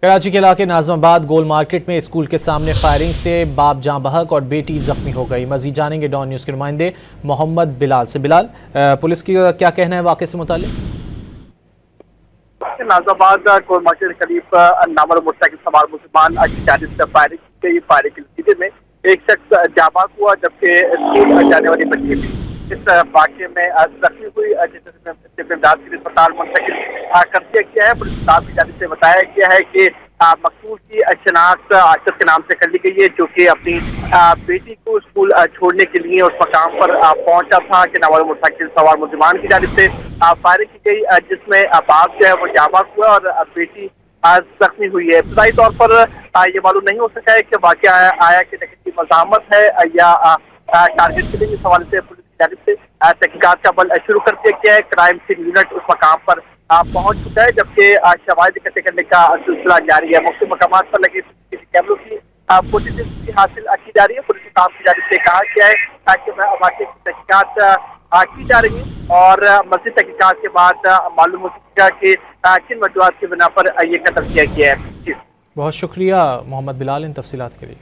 कराची के इलाके नाजमाबाद गोल मार्केट में स्कूल के सामने फायरिंग से बाप जाँ बहक और बेटी जख्मी हो गई। मजीद जानेंगे डॉन न्यूज़ के नुमाइंदे मोहम्मद बिलाल से। बिलाल, पुलिस की क्या कहना है वाक़े से मुताल्लिक? नाजमाबाद गोल मार्केट के करीब नामर मोटरसाइकिल सवार मुसलमान फायरिंग की गई। फायरिंग के नतीजे में एक शख्स जाबाक हुआ, जबकि स्कूल जाने वाली बच्ची भी इस वाक़े में जख्मी हुई, जिसे इमदाद के लिए अस्पताल मुंतकिल कर दिया गया है। पुलिस स्टाफ की जानिब से बताया गया है कि मकसूद की शनाख्त आशर के नाम से कर ली गई है, जो कि अपनी बेटी को स्कूल छोड़ने के लिए उस मकाम पर पहुंचा था कि नामर मोटरसाइकिल सवार मुसलमान की जानिब से फायरिंग की गई, जिसमें बाप जो है वो जाबाक हुआ और बेटी जख्मी हुई है। इब्तदाई तौर पर ये मालूम नहीं हो सका है कि वाक़या आया कि डकैती की मज़ामत है या टारगेट के लिए। इस हवाले से पुलिस की जानिब से तहकीकात का बल शुरू कर दिया गया है। क्राइम सीन यूनिट उस मकाम पर पहुंच चुका है, जबकि शवाहिद इकट्ठे करने का सिलसिला जारी है। मुख्तलिफ मकामात पर लगे कैमरों की फुटेज हासिल की जा रही है। पुलिस स्टाफ की जानिब से कहा गया है ताकि वाक़े की तहकीकात की जा रही है और मज़ीद तहकीकात के बाद मालूम हो सकेगा कि किन वजूहात की बिना पर ये कत्ल किया गया है। बहुत शुक्रिया मोहम्मद बिलाल इन तफसीलात के लिए।